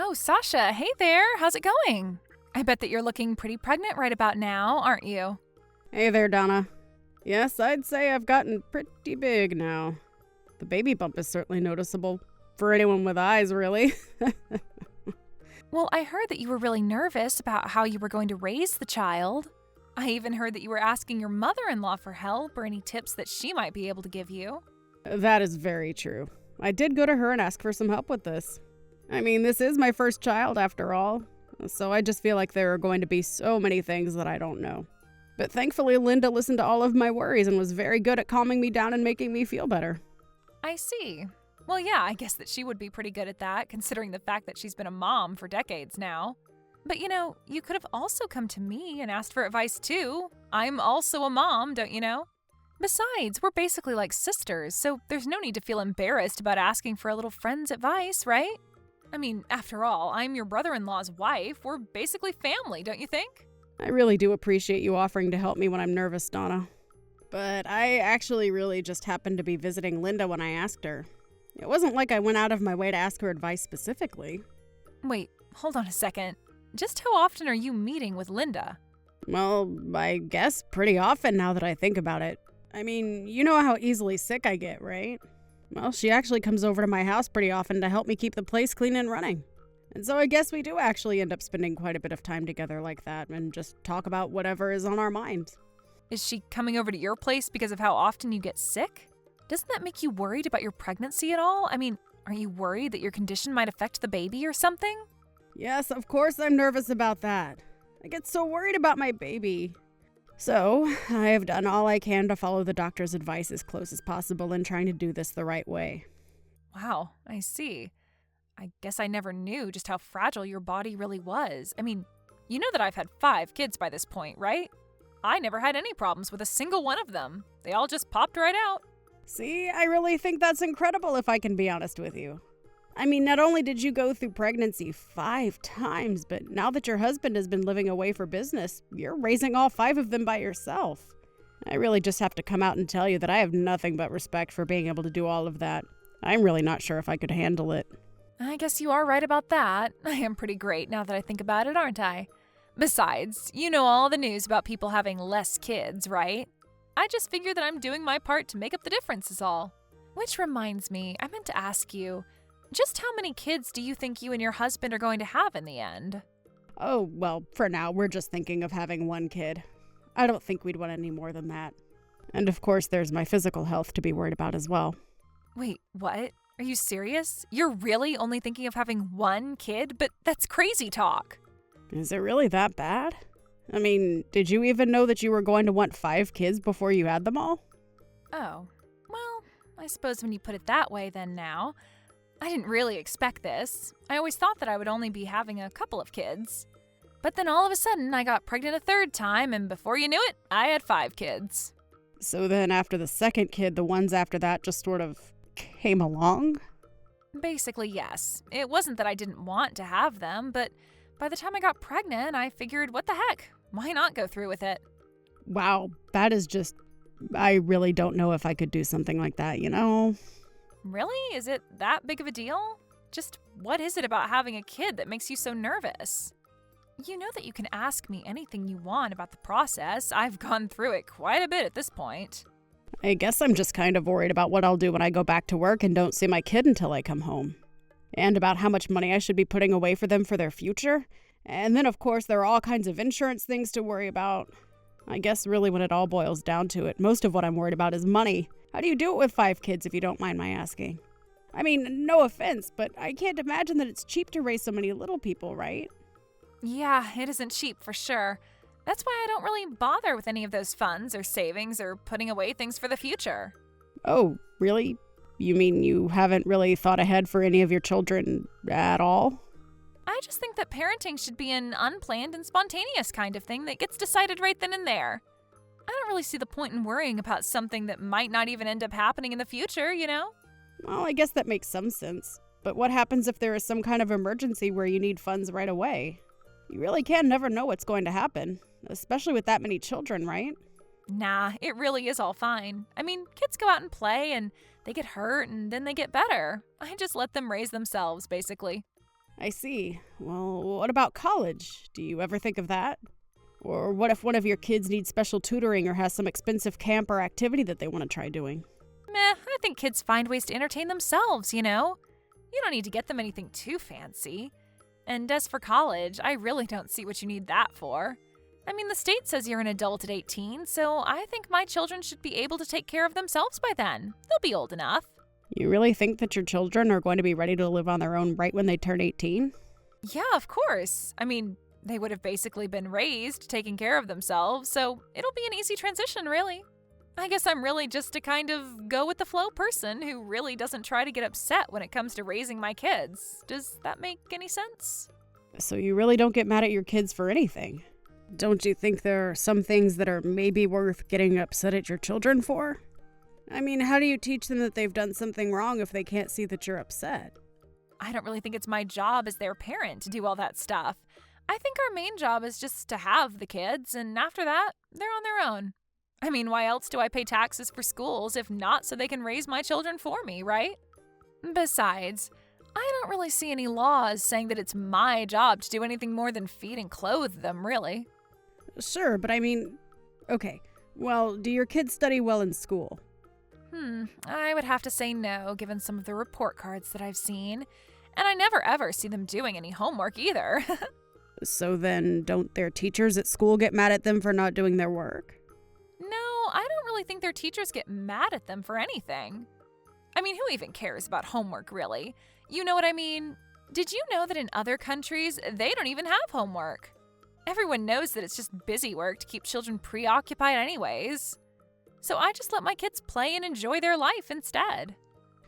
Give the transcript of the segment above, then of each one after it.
Oh, Sasha, hey there. How's it going? I bet that you're looking pretty pregnant right about now, aren't you? Hey there, Donna. Yes, I'd say I've gotten pretty big now. The baby bump is certainly noticeable. For anyone with eyes, really. Well, I heard that you were really nervous about how you were going to raise the child. I even heard that you were asking your mother-in-law for help or any tips that she might be able to give you. That is very true. I did go to her and ask for some help with this. I mean, this is my first child after all, so I just feel like there are going to be so many things that I don't know. But thankfully, Linda listened to all of my worries and was very good at calming me down and making me feel better. I see. Well, yeah, I guess that she would be pretty good at that, considering the fact that she's been a mom for decades now. But you could have also come to me and asked for advice too. I'm also a mom, don't you know? Besides, we're basically like sisters, so there's no need to feel embarrassed about asking for a little friend's advice, right? I mean, after all, I'm your brother-in-law's wife. We're basically family, don't you think? I really do appreciate you offering to help me when I'm nervous, Donna. But I actually really just happened to be visiting Linda when I asked her. It wasn't like I went out of my way to ask her advice specifically. Wait, hold on a second. Just how often are you meeting with Linda? Well, I guess pretty often now that I think about it. I mean, you know how easily sick I get, right? Well, she actually comes over to my house pretty often to help me keep the place clean and running. And so I guess we do actually end up spending quite a bit of time together like that and just talk about whatever is on our minds. Is she coming over to your place because of how often you get sick? Doesn't that make you worried about your pregnancy at all? I mean, are you worried that your condition might affect the baby or something? Yes, of course I'm nervous about that. I get so worried about my baby. So, I have done all I can to follow the doctor's advice as close as possible in trying to do this the right way. Wow, I see. I guess I never knew just how fragile your body really was. I mean, you know that I've had 5 kids by this point, right? I never had any problems with a single one of them. They all just popped right out. See, I really think that's incredible if I can be honest with you. I mean, not only did you go through pregnancy 5 times, but now that your husband has been living away for business, you're raising all 5 of them by yourself. I really just have to come out and tell you that I have nothing but respect for being able to do all of that. I'm really not sure if I could handle it. I guess you are right about that. I am pretty great now that I think about it, aren't I? Besides, you know all the news about people having less kids, right? I just figure that I'm doing my part to make up the difference is all. Which reminds me, I meant to ask you, just how many kids do you think you and your husband are going to have in the end? Oh, well, for now, we're just thinking of having 1 kid. I don't think we'd want any more than that. And of course, there's my physical health to be worried about as well. Wait, what? Are you serious? You're really only thinking of having 1 kid? But that's crazy talk. Is it really that bad? I mean, did you even know that you were going to want 5 kids before you had them all? Oh, well, I suppose when you put it that way then now. I didn't really expect this. I always thought that I would only be having a couple of kids. But then all of a sudden, I got pregnant a 3rd time, and before you knew it, I had 5 kids. So then after the 2nd kid, the ones after that just sort of came along? Basically, yes. It wasn't that I didn't want to have them, but by the time I got pregnant, I figured, what the heck? Why not go through with it? Wow, that is just... I really don't know if I could do something like that, you know? Really? Is it that big of a deal? Just what is it about having a kid that makes you so nervous? You know that you can ask me anything you want about the process. I've gone through it quite a bit at this point. I guess I'm just kind of worried about what I'll do when I go back to work and don't see my kid until I come home. And about how much money I should be putting away for them for their future. And then, of course, there are all kinds of insurance things to worry about. I guess really when it all boils down to it, most of what I'm worried about is money. How do you do it with 5 kids if you don't mind my asking? I mean, no offense, but I can't imagine that it's cheap to raise so many little people, right? Yeah, it isn't cheap for sure. That's why I don't really bother with any of those funds or savings or putting away things for the future. Oh, really? You mean you haven't really thought ahead for any of your children at all? I just think that parenting should be an unplanned and spontaneous kind of thing that gets decided right then and there. I don't really see the point in worrying about something that might not even end up happening in the future, you know? Well, I guess that makes some sense. But what happens if there is some kind of emergency where you need funds right away? You really can never know what's going to happen, especially with that many children, right? Nah, it really is all fine. I mean, kids go out and play and they get hurt and then they get better. I just let them raise themselves, basically. I see. Well, what about college? Do you ever think of that? Or what if one of your kids needs special tutoring or has some expensive camp or activity that they want to try doing? Meh, I think kids find ways to entertain themselves, you know? You don't need to get them anything too fancy. And as for college, I really don't see what you need that for. I mean, the state says you're an adult at 18, so I think my children should be able to take care of themselves by then. They'll be old enough. You really think that your children are going to be ready to live on their own right when they turn 18? Yeah, of course. I mean, they would have basically been raised taking care of themselves, so it'll be an easy transition, really. I guess I'm really just a kind of go-with-the-flow person who really doesn't try to get upset when it comes to raising my kids. Does that make any sense? So you really don't get mad at your kids for anything? Don't you think there are some things that are maybe worth getting upset at your children for? I mean, how do you teach them that they've done something wrong if they can't see that you're upset? I don't really think it's my job as their parent to do all that stuff. I think our main job is just to have the kids, and after that, they're on their own. I mean, why else do I pay taxes for schools if not so they can raise my children for me, right? Besides, I don't really see any laws saying that it's my job to do anything more than feed and clothe them, really. Sure, but I mean, okay, well, do your kids study well in school? I would have to say no, given some of the report cards that I've seen. And I never ever see them doing any homework either. So then, don't their teachers at school get mad at them for not doing their work? No, I don't really think their teachers get mad at them for anything. I mean, who even cares about homework, really? You know what I mean? Did you know that in other countries, they don't even have homework? Everyone knows that it's just busy work to keep children preoccupied anyways. So I just let my kids play and enjoy their life instead.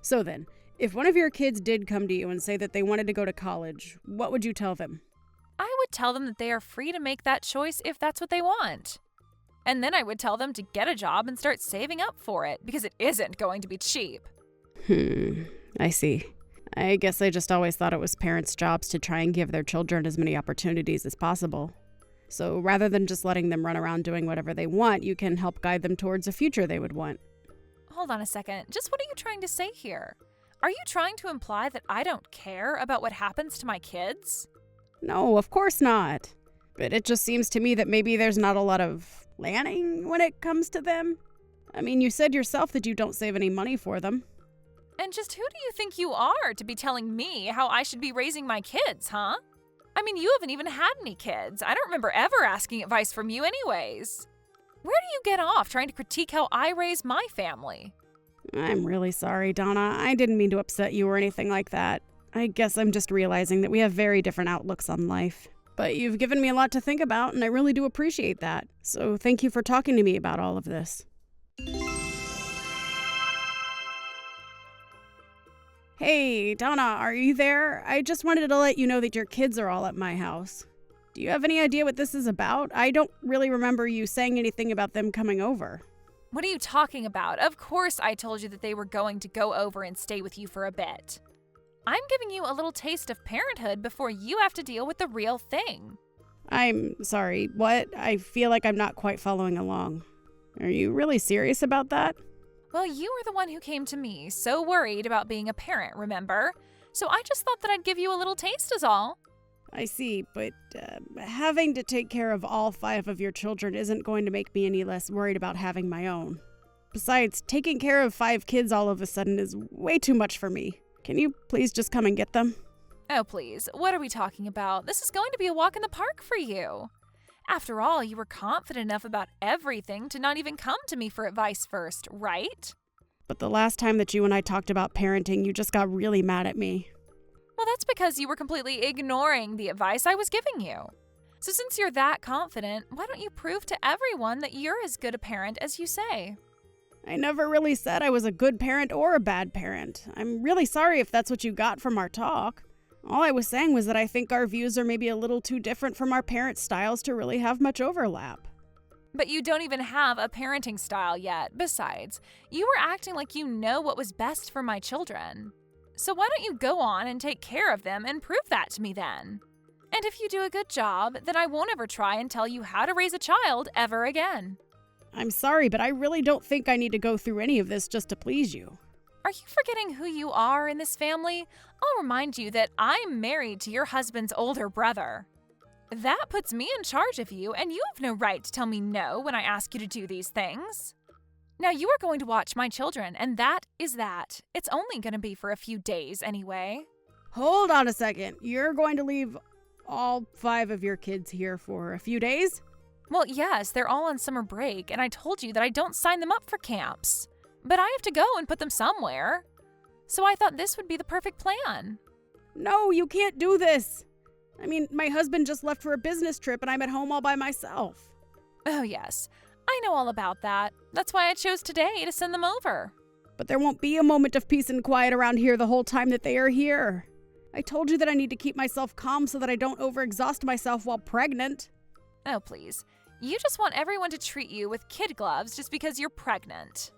So then, if one of your kids did come to you and say that they wanted to go to college, what would you tell them? I would tell them that they are free to make that choice if that's what they want. And then I would tell them to get a job and start saving up for it, because it isn't going to be cheap. I see. I guess I just always thought it was parents' jobs to try and give their children as many opportunities as possible. So rather than just letting them run around doing whatever they want, you can help guide them towards a future they would want. Hold on a second. Just what are you trying to say here? Are you trying to imply that I don't care about what happens to my kids? No, of course not. But it just seems to me that maybe there's not a lot of planning when it comes to them. I mean, you said yourself that you don't save any money for them. And just who do you think you are to be telling me how I should be raising my kids, huh? I mean, you haven't even had any kids. I don't remember ever asking advice from you anyways. Where do you get off trying to critique how I raise my family? I'm really sorry, Donna. I didn't mean to upset you or anything like that. I guess I'm just realizing that we have very different outlooks on life. But you've given me a lot to think about, and I really do appreciate that. So thank you for talking to me about all of this. Hey, Donna, are you there? I just wanted to let you know that your kids are all at my house. Do you have any idea what this is about? I don't really remember you saying anything about them coming over. What are you talking about? Of course I told you that they were going to go over and stay with you for a bit. I'm giving you a little taste of parenthood before you have to deal with the real thing. I'm sorry, what? I feel like I'm not quite following along. Are you really serious about that? Well, you were the one who came to me, so worried about being a parent, remember? So I just thought that I'd give you a little taste is all. I see, but having to take care of all 5 of your children isn't going to make me any less worried about having my own. Besides, taking care of 5 kids all of a sudden is way too much for me. Can you please just come and get them? Oh, please, what are we talking about? This is going to be a walk in the park for you. After all, you were confident enough about everything to not even come to me for advice first, right? But the last time that you and I talked about parenting, you just got really mad at me. Well, that's because you were completely ignoring the advice I was giving you. So since you're that confident, why don't you prove to everyone that you're as good a parent as you say? I never really said I was a good parent or a bad parent. I'm really sorry if that's what you got from our talk. All I was saying was that I think our views are maybe a little too different from our parent styles to really have much overlap. But you don't even have a parenting style yet. Besides, you were acting like you know what was best for my children. So why don't you go on and take care of them and prove that to me then? And if you do a good job, then I won't ever try and tell you how to raise a child ever again. I'm sorry, but I really don't think I need to go through any of this just to please you. Are you forgetting who you are in this family? I'll remind you that I'm married to your husband's older brother. That puts me in charge of you, and you have no right to tell me no when I ask you to do these things. Now, you are going to watch my children, and that is that. It's only going to be for a few days anyway. Hold on a second. You're going to leave all 5 of your kids here for a few days? Well, yes, they're all on summer break, and I told you that I don't sign them up for camps. But I have to go and put them somewhere. So I thought this would be the perfect plan. No, you can't do this. I mean, my husband just left for a business trip and I'm at home all by myself. Oh, yes. I know all about that. That's why I chose today to send them over. But there won't be a moment of peace and quiet around here the whole time that they are here. I told you that I need to keep myself calm so that I don't overexhaust myself while pregnant. Oh, please. You just want everyone to treat you with kid gloves just because you're pregnant.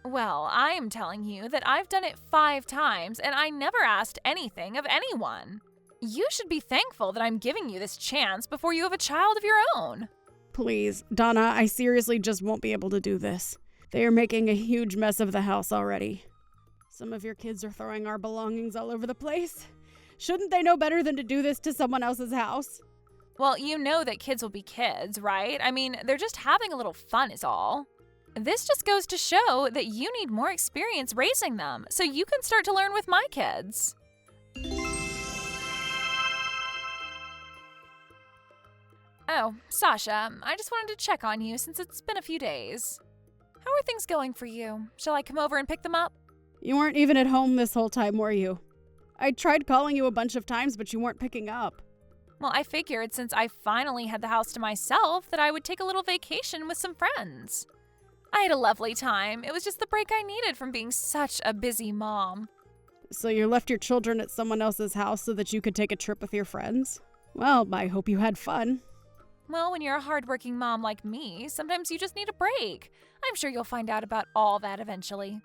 Well, I'm telling you that I've done it 5 times and I never asked anything of anyone. You should be thankful that I'm giving you this chance before you have a child of your own. Please, Donna, I seriously just won't be able to do this. They are making a huge mess of the house already. Some of your kids are throwing our belongings all over the place. Shouldn't they know better than to do this to someone else's house? Well, you know that kids will be kids, right? I mean, they're just having a little fun is all. This just goes to show that you need more experience raising them, so you can start to learn with my kids. Oh, Sasha, I just wanted to check on you since it's been a few days. How are things going for you? Shall I come over and pick them up? You weren't even at home this whole time, were you? I tried calling you a bunch of times, but you weren't picking up. Well, I figured since I finally had the house to myself that I would take a little vacation with some friends. I had a lovely time. It was just the break I needed from being such a busy mom. So you left your children at someone else's house so that you could take a trip with your friends? Well, I hope you had fun. Well, when you're a hardworking mom like me, sometimes you just need a break. I'm sure you'll find out about all that eventually.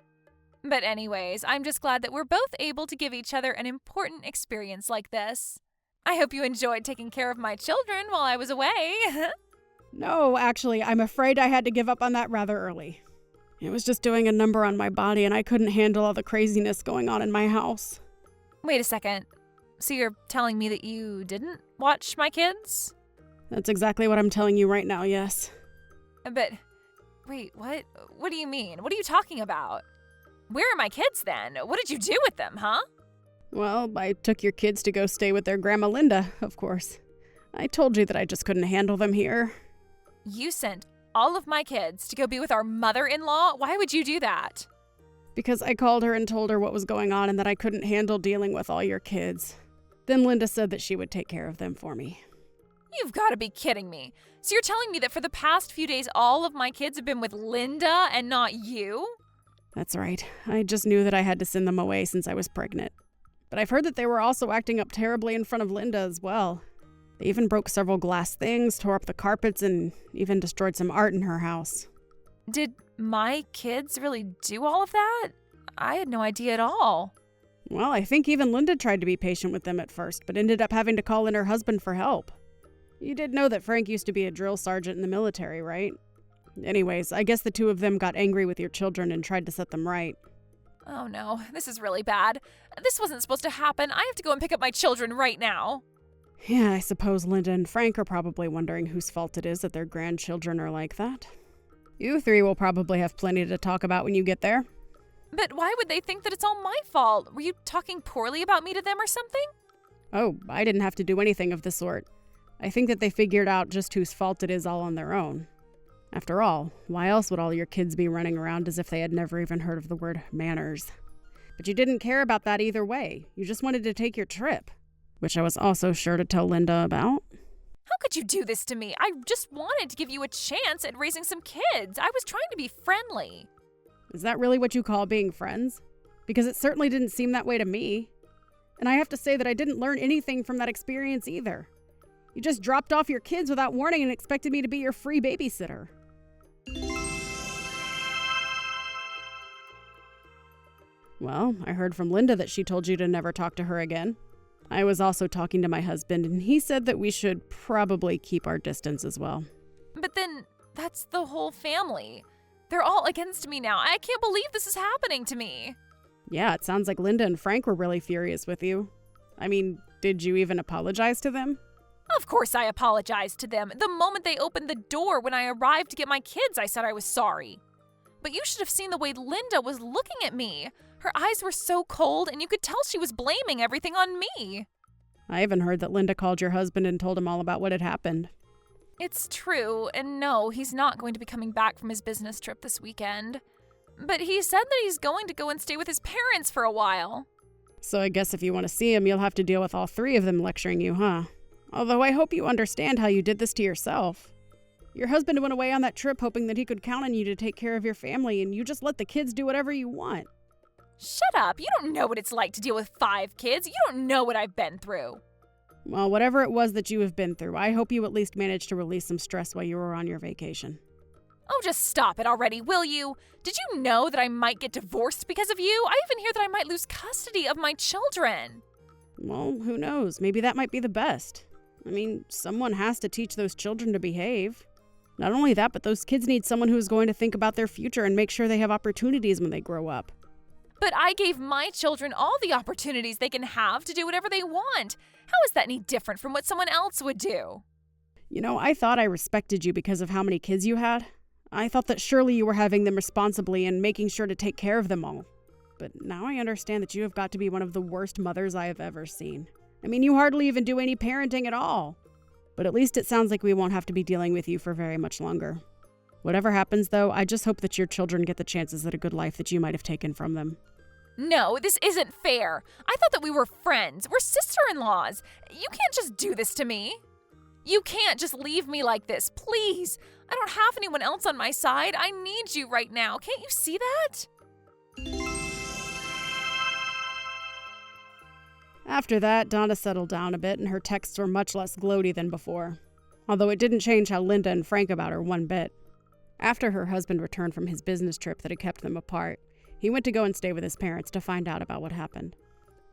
But anyways, I'm just glad that we're both able to give each other an important experience like this. I hope you enjoyed taking care of my children while I was away. No, actually, I'm afraid I had to give up on that rather early. It was just doing a number on my body and I couldn't handle all the craziness going on in my house. Wait a second. So you're telling me that you didn't watch my kids? That's exactly what I'm telling you right now, yes. But, wait, what? What do you mean? What are you talking about? Where are my kids then? What did you do with them, huh? Well, I took your kids to go stay with their Grandma Linda, of course. I told you that I just couldn't handle them here. You sent all of my kids to go be with our mother-in-law? Why would you do that? Because I called her and told her what was going on and that I couldn't handle dealing with all your kids. Then Linda said that she would take care of them for me. You've got to be kidding me. So you're telling me that for the past few days, all of my kids have been with Linda and not you? That's right. I just knew that I had to send them away since I was pregnant. But I've heard that they were also acting up terribly in front of Linda as well. They even broke several glass things, tore up the carpets, and even destroyed some art in her house. Did my kids really do all of that? I had no idea at all. Well, I think even Linda tried to be patient with them at first, but ended up having to call in her husband for help. You did know that Frank used to be a drill sergeant in the military, right? Anyways, I guess the two of them got angry with your children and tried to set them right. Oh no, this is really bad. This wasn't supposed to happen. I have to go and pick up my children right now. Yeah, I suppose Linda and Frank are probably wondering whose fault it is that their grandchildren are like that. You 3 will probably have plenty to talk about when you get there. But why would they think that it's all my fault? Were you talking poorly about me to them or something? Oh, I didn't have to do anything of the sort. I think that they figured out just whose fault it is all on their own. After all, why else would all your kids be running around as if they had never even heard of the word manners? But you didn't care about that either way. You just wanted to take your trip, which I was also sure to tell Linda about. How could you do this to me? I just wanted to give you a chance at raising some kids. I was trying to be friendly. Is that really what you call being friends? Because it certainly didn't seem that way to me. And I have to say that I didn't learn anything from that experience either. You just dropped off your kids without warning and expected me to be your free babysitter. Well, I heard from Linda that she told you to never talk to her again. I was also talking to my husband, and he said that we should probably keep our distance as well. But then, that's the whole family. They're all against me now. I can't believe this is happening to me. Yeah, it sounds like Linda and Frank were really furious with you. I mean, did you even apologize to them? Of course I apologized to them. The moment they opened the door when I arrived to get my kids, I said I was sorry. But you should have seen the way Linda was looking at me. Her eyes were so cold, and you could tell she was blaming everything on me. I even heard that Linda called your husband and told him all about what had happened. It's true, and no, he's not going to be coming back from his business trip this weekend. But he said that he's going to go and stay with his parents for a while. So I guess if you want to see him, you'll have to deal with all three of them lecturing you, huh? Although I hope you understand how you did this to yourself. Your husband went away on that trip hoping that he could count on you to take care of your family, and you just let the kids do whatever you want. Shut up! You don't know what it's like to deal with 5 kids. You don't know what I've been through. Well, whatever it was that you have been through, I hope you at least managed to release some stress while you were on your vacation. Oh, just stop it already, will you? Did you know that I might get divorced because of you? I even hear that I might lose custody of my children. Well, who knows? Maybe that might be the best. I mean, someone has to teach those children to behave. Not only that, but those kids need someone who is going to think about their future and make sure they have opportunities when they grow up. But I gave my children all the opportunities they can have to do whatever they want. How is that any different from what someone else would do? You know, I thought I respected you because of how many kids you had. I thought that surely you were having them responsibly and making sure to take care of them all. But now I understand that you have got to be one of the worst mothers I have ever seen. I mean, you hardly even do any parenting at all. But at least it sounds like we won't have to be dealing with you for very much longer. Whatever happens, though, I just hope that your children get the chances at a good life that you might have taken from them. No, this isn't fair. I thought that we were friends. We're sister-in-laws. You can't just do this to me. You can't just leave me like this, please. I don't have anyone else on my side. I need you right now. Can't you see that? After that, Donna settled down a bit and her texts were much less gloaty than before. Although it didn't change how Linda and Frank about her one bit. After her husband returned from his business trip that had kept them apart, he went to go and stay with his parents to find out about what happened.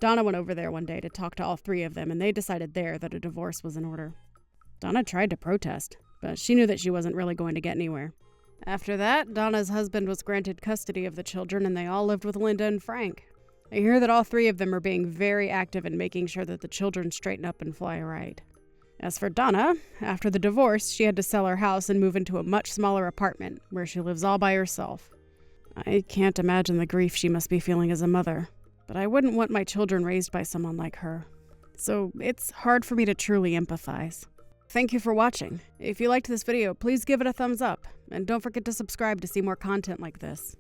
Donna went over there one day to talk to all 3 of them, and they decided there that a divorce was in order. Donna tried to protest, but she knew that she wasn't really going to get anywhere. After that, Donna's husband was granted custody of the children, and they all lived with Linda and Frank. I hear that all 3 of them are being very active in making sure that the children straighten up and fly right. As for Donna, after the divorce, she had to sell her house and move into a much smaller apartment, where she lives all by herself. I can't imagine the grief she must be feeling as a mother, but I wouldn't want my children raised by someone like her. So it's hard for me to truly empathize. Thank you for watching. If you liked this video, please give it a thumbs up, and don't forget to subscribe to see more content like this.